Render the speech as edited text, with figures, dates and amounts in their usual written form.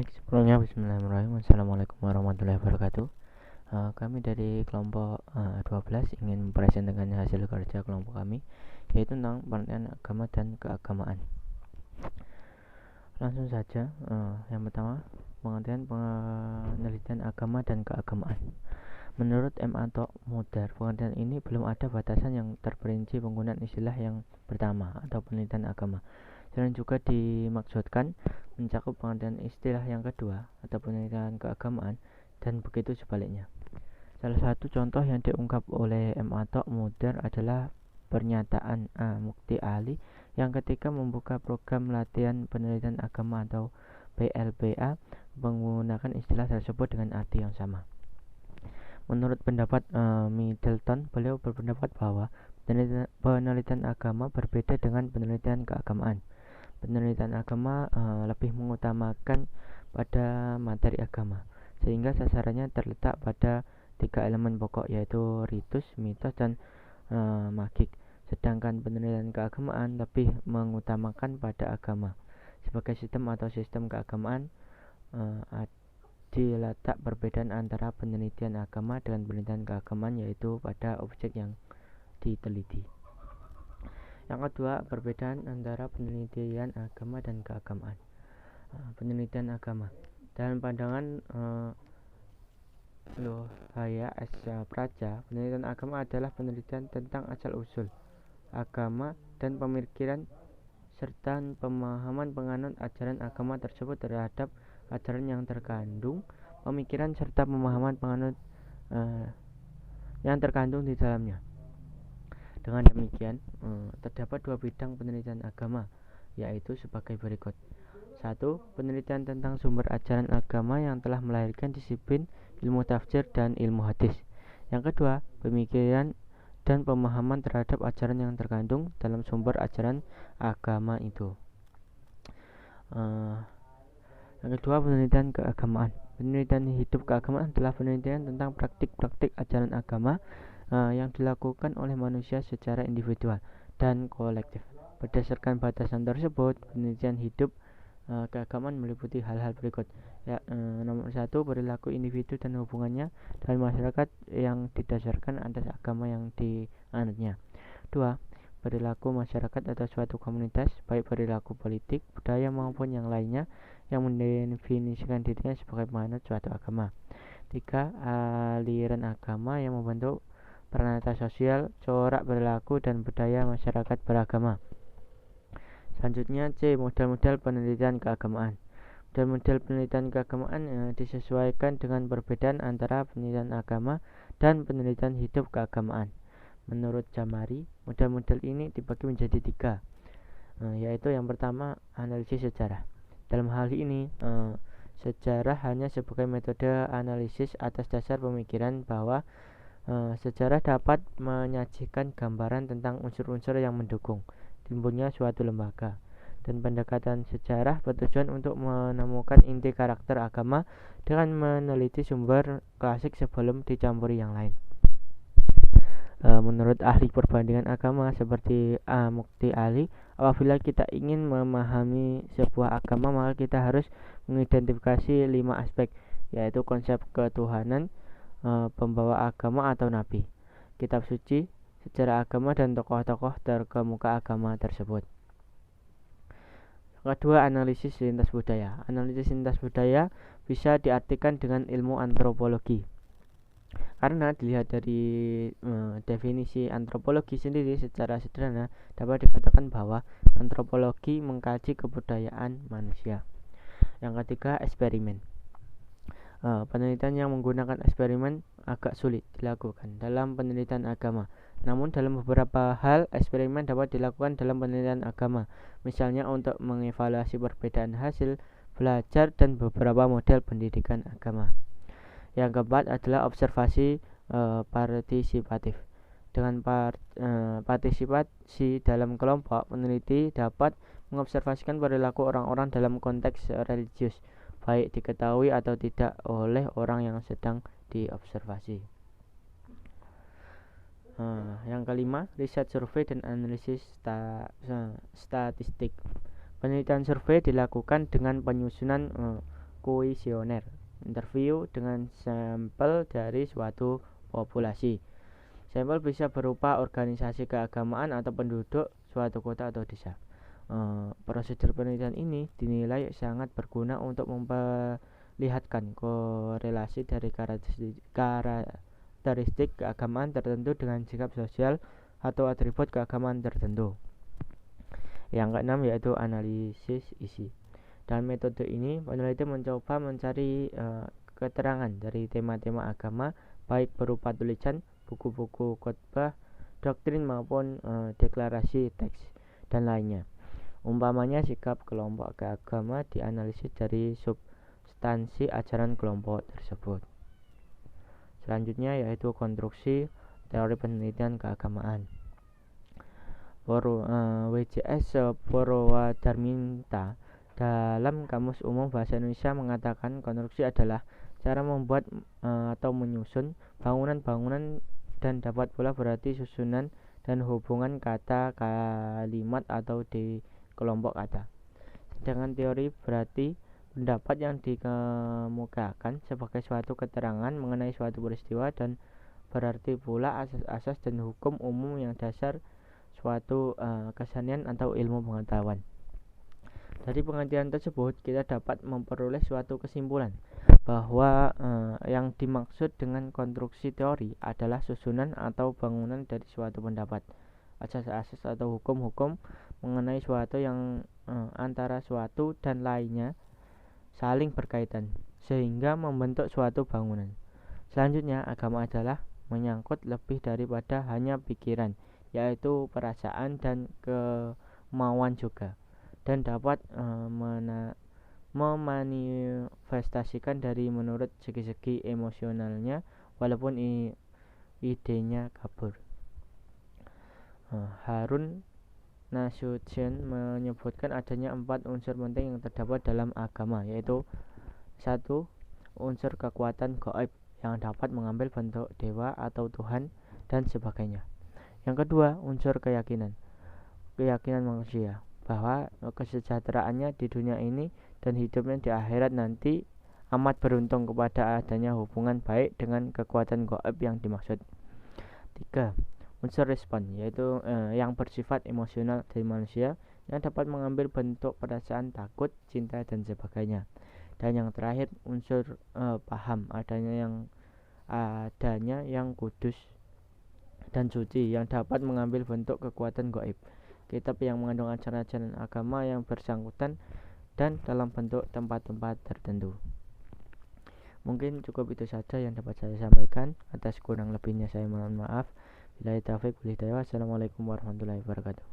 Baik, sebelumnya bismillahirrahmanirrahim. Assalamualaikum warahmatullahi wabarakatuh. Kami dari kelompok 12 ingin mempresentasikan hasil kerja kelompok kami, yaitu tentang pengertian agama dan keagamaan. Langsung saja, yang pertama, pengertian penelitian agama dan keagamaan. Menurut M. Atok Moeder, pengertian ini belum ada batasan yang terperinci penggunaan istilah yang pertama atau penelitian agama. Selain juga dimaksudkan mencakup pengertian istilah yang kedua atau penelitian keagamaan, dan begitu sebaliknya. Salah satu contoh yang diungkap oleh M. Atok Moeder adalah pernyataan A. Mukti Ali yang ketika membuka program latihan penelitian agama atau PLBA menggunakan istilah tersebut dengan arti yang sama. Menurut pendapat Middleton, beliau berpendapat bahwa penelitian agama berbeda dengan penelitian keagamaan. Penelitian agama lebih mengutamakan pada materi agama, sehingga sasarannya terletak pada 3 elemen pokok, yaitu ritus, mitos, dan magik. Sedangkan penelitian keagamaan lebih mengutamakan pada agama. Sebagai sistem atau sistem keagamaan, diletak perbedaan antara penelitian agama dengan penelitian keagamaan, yaitu pada objek yang diteliti. Yang kedua, perbedaan antara penelitian agama dan keagamaan. Penelitian agama dalam pandangan Lohaya S. Praja, penelitian agama adalah penelitian tentang asal-usul agama dan pemikiran serta pemahaman penganut ajaran agama tersebut terhadap ajaran yang terkandung, pemikiran serta pemahaman penganut yang terkandung di dalamnya. Dengan demikian, terdapat 2 bidang penelitian agama, yaitu sebagai berikut. 1. Penelitian tentang sumber ajaran agama yang telah melahirkan disiplin ilmu tafsir dan ilmu hadis. Yang kedua, pemikiran dan pemahaman terhadap ajaran yang terkandung dalam sumber ajaran agama itu. Yang kedua, penelitian keagamaan. Penelitian hidup keagamaan adalah penelitian tentang praktik-praktik ajaran agama yang dilakukan oleh manusia secara individual dan kolektif. Berdasarkan batasan tersebut, penelitian hidup keagamaan meliputi hal-hal berikut. Nomor 1, perilaku individu dan hubungannya dengan masyarakat yang didasarkan atas agama yang dianutnya. 2, perilaku masyarakat atau suatu komunitas, baik perilaku politik, budaya maupun yang lainnya, yang mendefinisikan dirinya sebagai penganut suatu agama. 3, aliran agama yang membentuk peranata sosial, corak perilaku dan budaya masyarakat beragama. Selanjutnya, C. Model-model penelitian keagamaan. Model-model penelitian keagamaan disesuaikan dengan perbedaan antara penelitian agama dan penelitian hidup keagamaan. Menurut Jamari, model-model ini dibagi menjadi 3, yaitu yang pertama, analisis sejarah. Dalam hal ini, sejarah hanya sebagai metode analisis atas dasar pemikiran bahwa sejarah dapat menyajikan gambaran tentang unsur-unsur yang mendukung timbulnya suatu lembaga, dan pendekatan sejarah bertujuan untuk menemukan inti karakter agama dengan meneliti sumber klasik sebelum dicampuri yang lain. Menurut ahli perbandingan agama seperti A. Mukti Ali, apabila kita ingin memahami sebuah agama, maka kita harus mengidentifikasi 5 aspek, yaitu konsep ketuhanan, pembawa agama atau nabi, kitab suci, sejarah agama, dan tokoh-tokoh terkemuka agama tersebut. Kedua, analisis lintas budaya. Analisis lintas budaya bisa diartikan dengan ilmu antropologi, karena dilihat dari definisi antropologi sendiri secara sederhana dapat dikatakan bahwa antropologi mengkaji kebudayaan manusia. Yang ketiga, eksperimen. Penelitian yang menggunakan eksperimen agak sulit dilakukan dalam penelitian agama. Namun dalam beberapa hal, eksperimen dapat dilakukan dalam penelitian agama, misalnya untuk mengevaluasi perbedaan hasil belajar dan beberapa model pendidikan agama. Yang keempat adalah observasi partisipatif. Dengan partisipasi dalam kelompok, peneliti dapat mengobservasikan perilaku orang-orang dalam konteks religius, baik diketahui atau tidak oleh orang yang sedang diobservasi. Yang kelima, riset survei dan analisis statistik. Penelitian survei dilakukan dengan penyusunan kuesioner interview dengan sampel dari suatu populasi. Sampel bisa berupa organisasi keagamaan atau penduduk suatu kota atau desa. Prosedur penelitian ini dinilai sangat berguna untuk memperlihatkan korelasi dari karakteristik keagamaan tertentu dengan sikap sosial atau atribut keagamaan tertentu. Yang keenam yaitu analisis isi. Dalam metode ini, peneliti mencoba mencari keterangan dari tema-tema agama, baik berupa tulisan, buku-buku khotbah, doktrin maupun deklarasi teks dan lainnya. Umpamanya sikap kelompok keagama dianalisis dari substansi ajaran kelompok tersebut. Selanjutnya yaitu konstruksi teori penelitian keagamaan. WJS Purwadarminta dalam Kamus Umum Bahasa Indonesia mengatakan konstruksi adalah cara membuat atau menyusun bangunan-bangunan dan dapat pula berarti susunan dan hubungan kata, kalimat atau di kelompok kata. Sedangkan teori berarti pendapat yang dikemukakan sebagai suatu keterangan mengenai suatu peristiwa dan berarti pula asas-asas dan hukum umum yang dasar suatu kesenian atau ilmu pengetahuan. Dari pengertian tersebut kita dapat memperoleh suatu kesimpulan bahwa yang dimaksud dengan konstruksi teori adalah susunan atau bangunan dari suatu pendapat, asas-asas atau hukum-hukum mengenai suatu yang antara suatu dan lainnya saling berkaitan sehingga membentuk suatu bangunan. Selanjutnya, agama adalah menyangkut lebih daripada hanya pikiran, yaitu perasaan dan kemauan juga, dan dapat memanifestasikan dari menurut segi-segi emosionalnya walaupun idenya kabur. Harun Nasution menyebutkan adanya 4 unsur penting yang terdapat dalam agama, yaitu 1. Unsur kekuatan gaib yang dapat mengambil bentuk dewa atau Tuhan dan sebagainya. Yang kedua, unsur keyakinan manusia bahwa kesejahteraannya di dunia ini dan hidupnya di akhirat nanti amat beruntung kepada adanya hubungan baik dengan kekuatan gaib yang dimaksud. 3. Unsur respon, yaitu yang bersifat emosional dari manusia yang dapat mengambil bentuk perasaan takut, cinta, dan sebagainya. Dan yang terakhir, unsur paham adanya yang kudus dan suci yang dapat mengambil bentuk kekuatan gaib, kitab yang mengandung ajaran-ajaran agama yang bersangkutan dan dalam bentuk tempat-tempat tertentu. Mungkin cukup itu saja yang dapat saya sampaikan. Atas kurang lebihnya saya mohon maaf. Billahi taufiq wal hidayah. Wassalamualaikum warahmatullahi wabarakatuh.